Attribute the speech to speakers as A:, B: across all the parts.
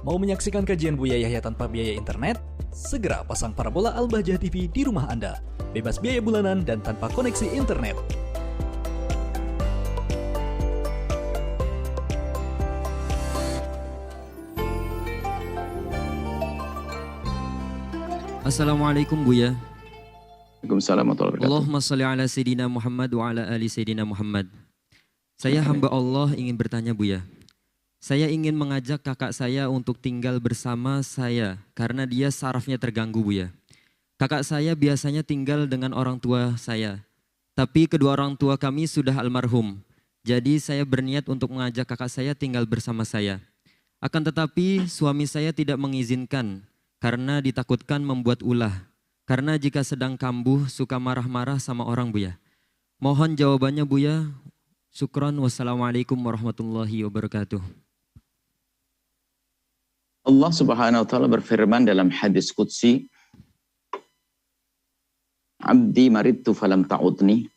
A: Mau menyaksikan kajian Buya Yahya tanpa biaya internet? Segera pasang parabola Al-Bahjah TV di rumah Anda. Bebas biaya bulanan dan tanpa koneksi internet.
B: Assalamualaikum Buya.
C: Waalaikumsalam warahmatullahi wabarakatuh.
B: Allahumma sholli ala Sayyidina Muhammad wa ala ali Sayyidina Muhammad. Saya hamba Allah ingin bertanya Buya. Saya ingin mengajak kakak saya untuk tinggal bersama saya karena dia sarafnya terganggu Buya. Kakak saya biasanya tinggal dengan orang tua saya. Tapi kedua orang tua kami sudah almarhum. Jadi saya berniat untuk mengajak kakak saya tinggal bersama saya. Akan tetapi suami saya tidak mengizinkan karena ditakutkan membuat ulah. Karena jika sedang kambuh suka marah-marah sama orang Buya. Mohon jawabannya Buya. Syukran, wassalamualaikum warahmatullahi wabarakatuh.
C: Allah Subhanahu wa taala berfirman dalam hadis qudsi, "Abdi maridtu falam ta'udni."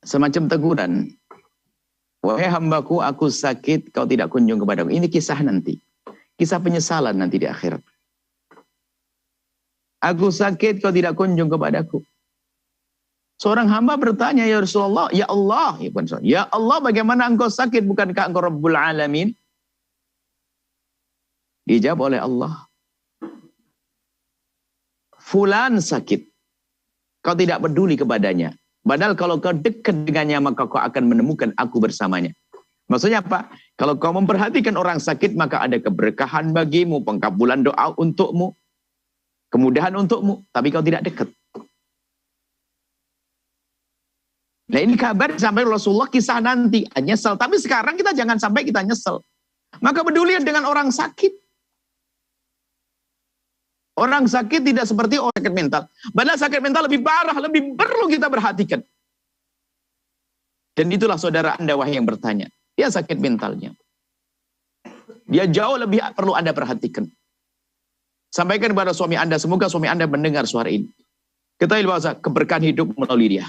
C: Semacam teguran. Wahai hambaku, aku sakit, kau tidak kunjung kepadaku. Ini kisah nanti. Kisah penyesalan nanti di akhirat. Aku sakit, kau tidak kunjung kepadaku. Seorang hamba bertanya, ya Rasulullah, ya Allah, ya Allah, bagaimana engkau sakit? Bukankah engkau Rabbul Alamin? Dijawab oleh Allah, fulan sakit, kau tidak peduli kepadanya. Padahal kalau kau dekat dengannya, maka kau akan menemukan aku bersamanya. Maksudnya apa? Kalau kau memperhatikan orang sakit, maka ada keberkahan bagimu, pengkabulan doa untukmu, kemudahan untukmu, tapi kau tidak dekat. Nah ini kabar sampai Rasulullah kisah nanti, nyesel. Tapi sekarang kita jangan sampai kita nyesel. Maka peduli dengan orang sakit. Orang sakit tidak seperti orang sakit mental. Padahal sakit mental lebih parah, lebih perlu kita perhatikan. Dan itulah saudara Anda wahai yang bertanya. Dia sakit mentalnya. Dia jauh lebih perlu Anda perhatikan. Sampaikan kepada suami Anda, semoga suami Anda mendengar suara ini. Ketahui bahwa keberkahan hidup melalui dia.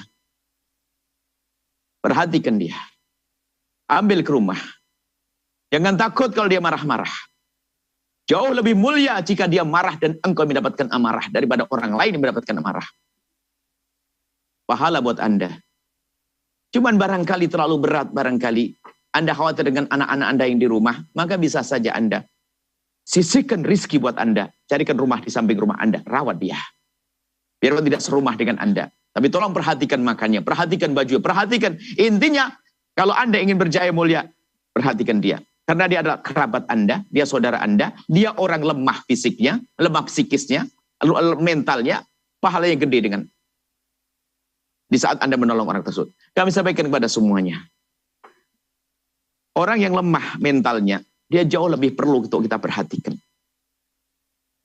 C: Perhatikan dia. Ambil ke rumah. Jangan takut kalau dia marah-marah. Jauh lebih mulia jika dia marah dan engkau mendapatkan amarah daripada orang lain yang mendapatkan amarah. Pahala buat Anda. Cuman barangkali terlalu berat, barangkali Anda khawatir dengan anak-anak Anda yang di rumah, maka bisa saja Anda sisihkan rizki buat Anda. Carikan rumah di samping rumah Anda, rawat dia. Biar tidak serumah dengan Anda. Tapi tolong perhatikan makannya, perhatikan baju, perhatikan. Intinya, kalau Anda ingin berjaya mulia, perhatikan dia. Karena dia adalah kerabat Anda, dia saudara Anda, dia orang lemah fisiknya, lemah psikisnya, mentalnya, pahala yang gede dengan di saat Anda menolong orang tersebut. Kami sampaikan kepada semuanya. Orang yang lemah mentalnya, dia jauh lebih perlu untuk kita perhatikan.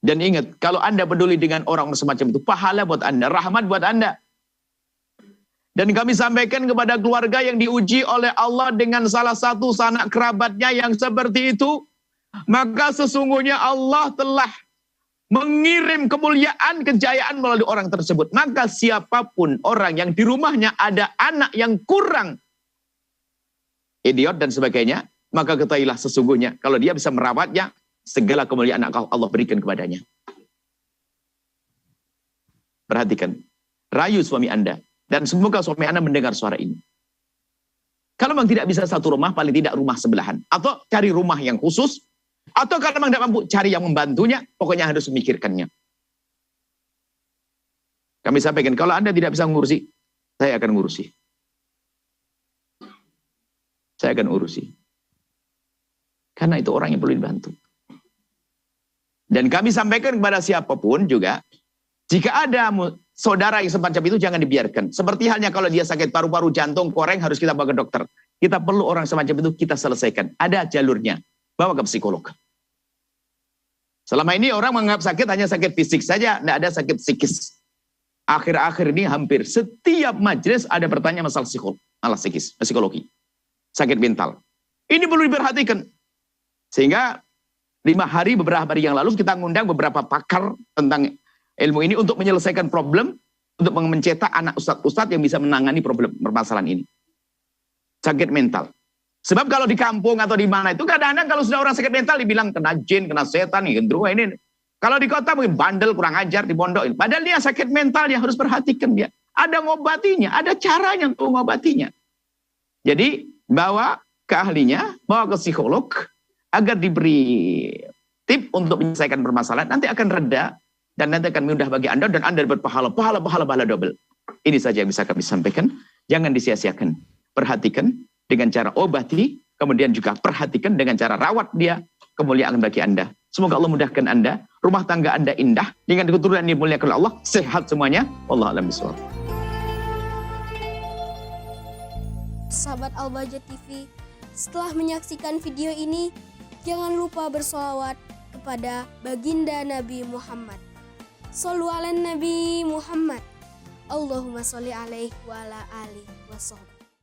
C: Dan ingat, kalau Anda peduli dengan orang semacam itu, pahala buat Anda, rahmat buat Anda. Dan kami sampaikan kepada keluarga yang diuji oleh Allah dengan salah satu sanak kerabatnya yang seperti itu. Maka sesungguhnya Allah telah mengirim kemuliaan, kejayaan melalui orang tersebut. Maka siapapun orang yang di rumahnya ada anak yang kurang, idiot dan sebagainya, maka ketahuilah sesungguhnya kalau dia bisa merawatnya, segala kemuliaan Allah berikan kepadanya. Perhatikan, rayu suami Anda. Dan semoga suami Anda mendengar suara ini. Kalau memang tidak bisa satu rumah, paling tidak rumah sebelahan. Atau cari rumah yang khusus. Atau kalau memang tidak mampu, cari yang membantunya. Pokoknya harus memikirkannya. Kami sampaikan, kalau Anda tidak bisa ngurusi, saya akan ngurusi. Saya akan urusi. Karena itu orang yang perlu dibantu. Dan kami sampaikan kepada siapapun juga, jika ada saudara yang semacam itu jangan dibiarkan. Seperti halnya kalau dia sakit paru-paru, jantung, koreng harus kita bawa ke dokter. Kita perlu orang semacam itu kita selesaikan. Ada jalurnya. Bawa ke psikolog. Selama ini orang menganggap sakit hanya sakit fisik saja. Tidak ada sakit psikis. Akhir-akhir ini hampir setiap majelis ada pertanyaan masalah psikis, psikologi. Sakit mental. Ini perlu diperhatikan. Sehingga 5 hari, beberapa hari yang lalu kita ngundang beberapa pakar tentang ilmu ini untuk menyelesaikan problem, untuk mencetak anak ustadz-ustadz yang bisa menangani problem permasalahan ini. Sakit mental. Sebab kalau di kampung atau di mana itu kadang-kadang kalau sudah orang sakit mental dibilang kena jin, kena setan, gendruwo ini. Kalau di kota mungkin bandel, kurang ajar, dimondokin. Padahal dia sakit mental, dia harus perhatikan dia. Ada ngobatinya, ada caranya untuk mengobatinya. Jadi bawa ke ahlinya, bawa ke psikolog agar diberi tip untuk menyelesaikan permasalahan. Nanti akan reda dan nanti akan mudah bagi Anda dan Anda dapat pahala double. Ini saja yang bisa kami sampaikan. Jangan disia-siakan. Perhatikan dengan cara obati, kemudian juga perhatikan dengan cara rawat dia, kemuliaan bagi Anda. Semoga Allah mudahkan Anda, rumah tangga Anda indah, dengan keturunan yang dimuliakan Allah, sehat semuanya. Wallahu a'lam bishawab.
D: Sahabat Al-Bahjah TV, setelah menyaksikan video ini, jangan lupa bersolawat kepada baginda Nabi Muhammad. Shollu ala Nabi Muhammad. Allahumma sholli alaihi wa ala alihi wa sahbihi.